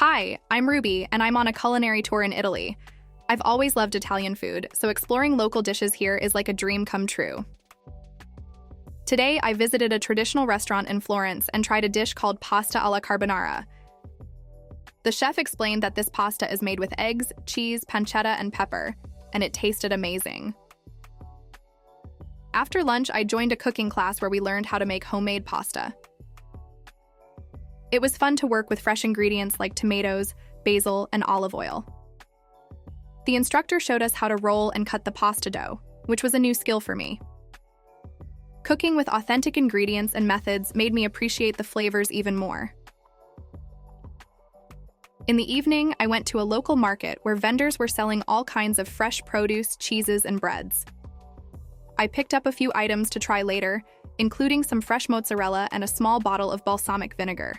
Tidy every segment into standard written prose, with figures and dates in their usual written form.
Hi, I'm Ruby, and I'm on a culinary tour in Italy. I've always loved Italian food, so exploring local dishes here is like a dream come true. Today, I visited a traditional restaurant in Florence and tried a dish called pasta alla carbonara. The chef explained that this pasta is made with eggs, cheese, pancetta, and pepper, and it tasted amazing. After lunch, I joined a cooking class where we learned how to make homemade pasta. It was fun to work with fresh ingredients like tomatoes, basil, and olive oil. The instructor showed us how to roll and cut the pasta dough, which was a new skill for me. Cooking with authentic ingredients and methods made me appreciate the flavors even more. In the evening, I went to a local market where vendors were selling all kinds of fresh produce, cheeses, and breads. I picked up a few items to try later, including some fresh mozzarella and a small bottle of balsamic vinegar.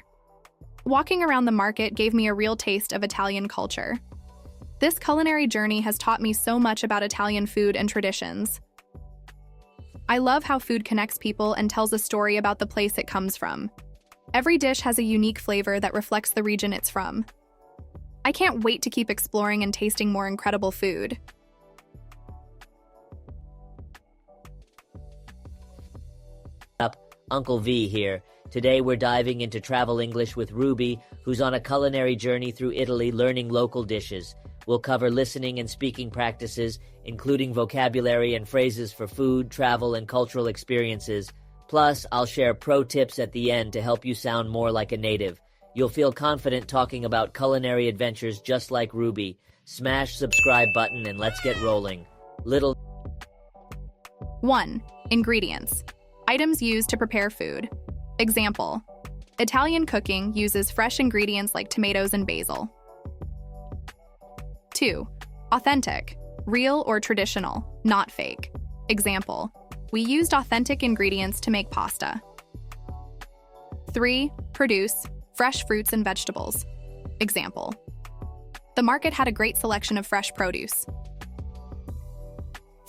Walking around the market gave me a real taste of Italian culture. This culinary journey has taught me so much about Italian food and traditions. I love how food connects people and tells a story about the place it comes from. Every dish has a unique flavor that reflects the region it's from. I can't wait to keep exploring and tasting more incredible food. UncleV here. Today we're diving into travel English with Ruby, who's on a culinary journey through Italy learning local dishes. We'll cover listening and speaking practices, including vocabulary and phrases for food, travel, and cultural experiences. Plus, I'll share pro tips at the end to help you sound more like a native. You'll feel confident talking about culinary adventures just like Ruby. Smash subscribe button and let's get rolling. 1. Ingredients. Items used to prepare food. Example: Italian cooking uses fresh ingredients like tomatoes and basil. 2. Authentic. Real or traditional, not fake. Example: we used authentic ingredients to make pasta. 3. Produce. Fresh fruits and vegetables. Example: the market had a great selection of fresh produce.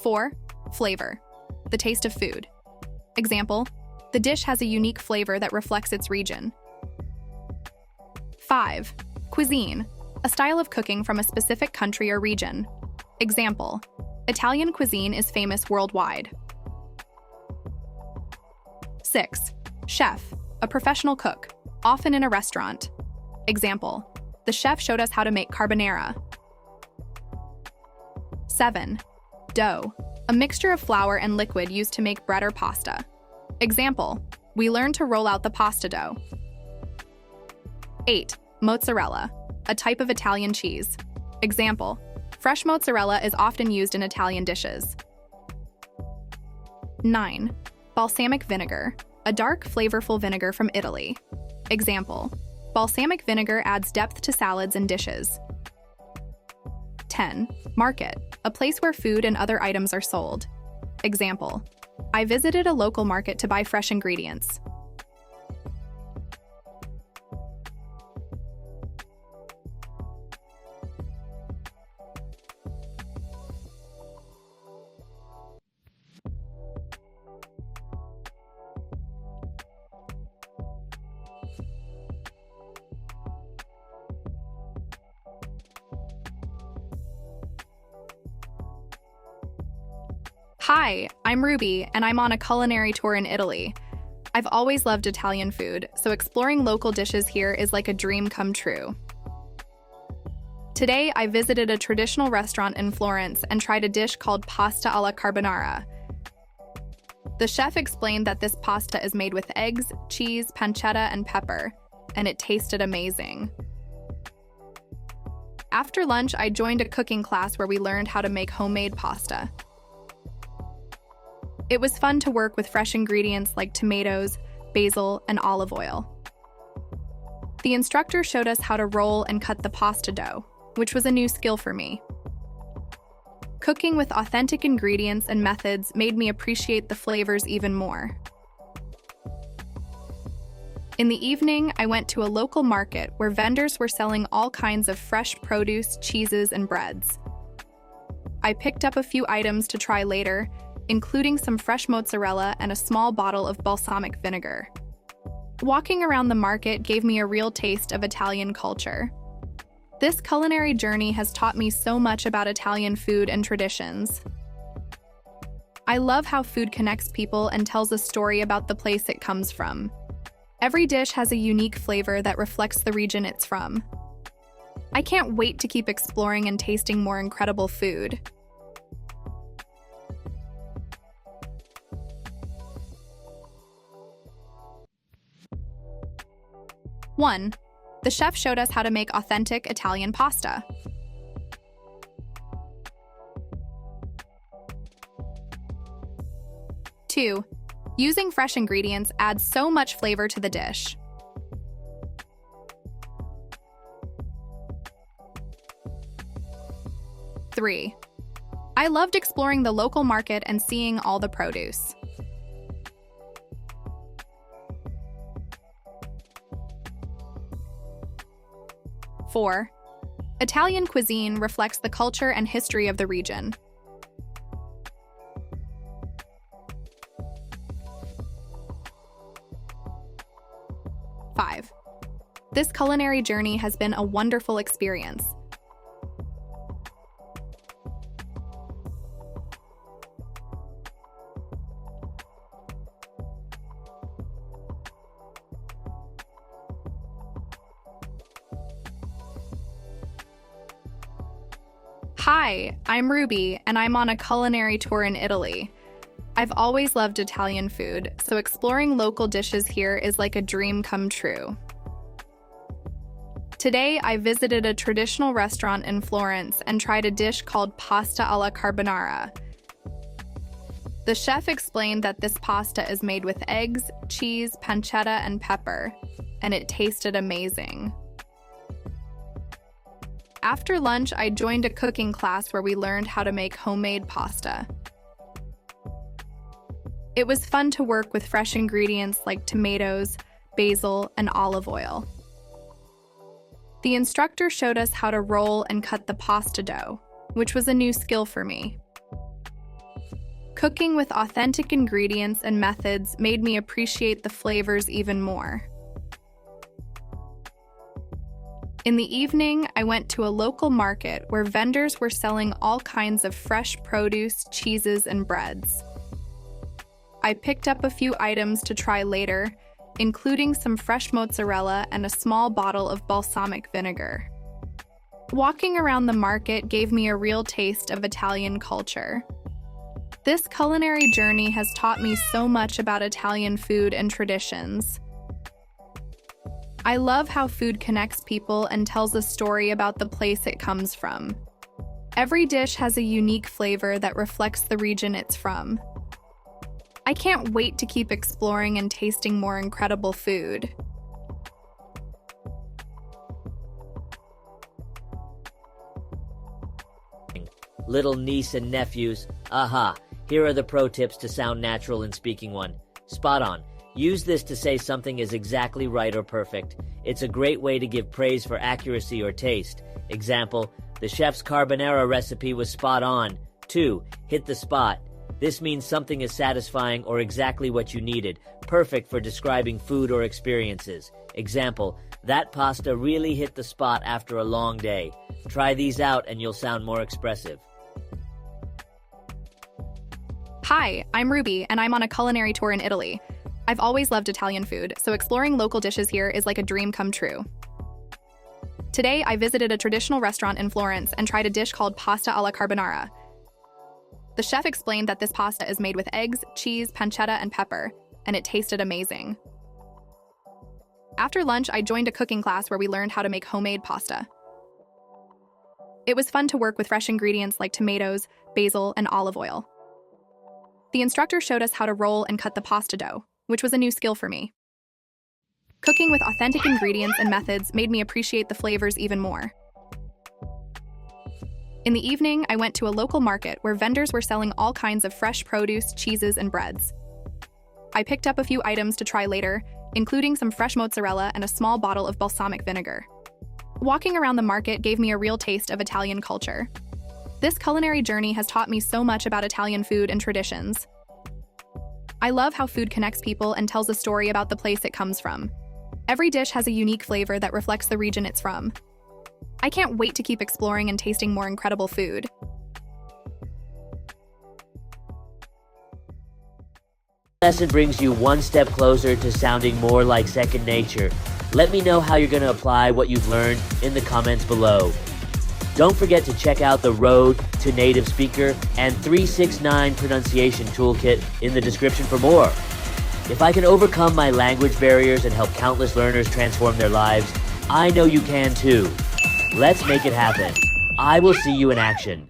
4. Flavor. The taste of food. Example: the dish has a unique flavor that reflects its region. 5. Cuisine. A style of cooking from a specific country or region. Example: Italian cuisine is famous worldwide. 6. Chef. A professional cook, often in a restaurant. Example: the chef showed us how to make carbonara. 7. Dough. A mixture of flour and liquid used to make bread or pasta. Example: we learned to roll out the pasta dough. 8. Mozzarella. A type of Italian cheese. Example: fresh mozzarella is often used in Italian dishes. 9. Balsamic vinegar. A dark, flavorful vinegar from Italy. Example: balsamic vinegar adds depth to salads and dishes. 10. Market. A place where food and other items are sold. Example: I visited a local market to buy fresh ingredients. Hi, I'm Ruby, and I'm on a culinary tour in Italy. I've always loved Italian food, so exploring local dishes here is like a dream come true. Today, I visited a traditional restaurant in Florence and tried a dish called pasta alla carbonara. The chef explained that this pasta is made with eggs, cheese, pancetta, and pepper, and it tasted amazing. After lunch, I joined a cooking class where we learned how to make homemade pasta. It was fun to work with fresh ingredients like tomatoes, basil, and olive oil. The instructor showed us how to roll and cut the pasta dough, which was a new skill for me. Cooking with authentic ingredients and methods made me appreciate the flavors even more. In the evening, I went to a local market where vendors were selling all kinds of fresh produce, cheeses, and breads. I picked up a few items to try later, including some fresh mozzarella and a small bottle of balsamic vinegar. Walking around the market gave me a real taste of Italian culture. This culinary journey has taught me so much about Italian food and traditions. I love how food connects people and tells a story about the place it comes from. Every dish has a unique flavor that reflects the region it's from. I can't wait to keep exploring and tasting more incredible food. One, the chef showed us how to make authentic Italian pasta. 2, using fresh ingredients adds so much flavor to the dish. 3, I loved exploring the local market and seeing all the produce. 4, Italian cuisine reflects the culture and history of the region. 5, this culinary journey has been a wonderful experience. Hi, I'm Ruby, and I'm on a culinary tour in Italy. I've always loved Italian food, so exploring local dishes here is like a dream come true. Today, I visited a traditional restaurant in Florence and tried a dish called pasta alla carbonara. The chef explained that this pasta is made with eggs, cheese, pancetta, and pepper, and it tasted amazing. After lunch, I joined a cooking class where we learned how to make homemade pasta. It was fun to work with fresh ingredients like tomatoes, basil, and olive oil. The instructor showed us how to roll and cut the pasta dough, which was a new skill for me. Cooking with authentic ingredients and methods made me appreciate the flavors even more. In the evening, I went to a local market where vendors were selling all kinds of fresh produce, cheeses, and breads. I picked up a few items to try later, including some fresh mozzarella and a small bottle of balsamic vinegar. Walking around the market gave me a real taste of Italian culture. This culinary journey has taught me so much about Italian food and traditions. I love how food connects people and tells a story about the place it comes from. Every dish has a unique flavor that reflects the region it's from. I can't wait to keep exploring and tasting more incredible food. Little niece and nephews. Aha, here are the pro tips to sound natural in speaking one. Spot on. Use this to say something is exactly right or perfect. It's a great way to give praise for accuracy or taste. Example, the chef's carbonara recipe was spot on. 2, hit the spot. This means something is satisfying or exactly what you needed, perfect for describing food or experiences. Example, that pasta really hit the spot after a long day. Try these out and you'll sound more expressive. Hi, I'm Ruby, and I'm on a culinary tour in Italy. I've always loved Italian food, so exploring local dishes here is like a dream come true. Today, I visited a traditional restaurant in Florence and tried a dish called pasta alla carbonara. The chef explained that this pasta is made with eggs, cheese, pancetta, and pepper, and it tasted amazing. After lunch, I joined a cooking class where we learned how to make homemade pasta. It was fun to work with fresh ingredients like tomatoes, basil, and olive oil. The instructor showed us how to roll and cut the pasta dough, which was a new skill for me. Cooking with authentic ingredients and methods made me appreciate the flavors even more. In the evening, I went to a local market where vendors were selling all kinds of fresh produce, cheeses, and breads. I picked up a few items to try later, including some fresh mozzarella and a small bottle of balsamic vinegar. Walking around the market gave me a real taste of Italian culture. This culinary journey has taught me so much about Italian food and traditions. I love how food connects people and tells a story about the place it comes from. Every dish has a unique flavor that reflects the region it's from. I can't wait to keep exploring and tasting more incredible food. Lesson brings you one step closer to sounding more like second nature. Let me know how you're going to apply what you've learned in the comments below. Don't forget to check out the Road to Native Speaker and 369 Pronunciation Toolkit in the description for more. If I can overcome my language barriers and help countless learners transform their lives, I know you can too. Let's make it happen. I will see you in action.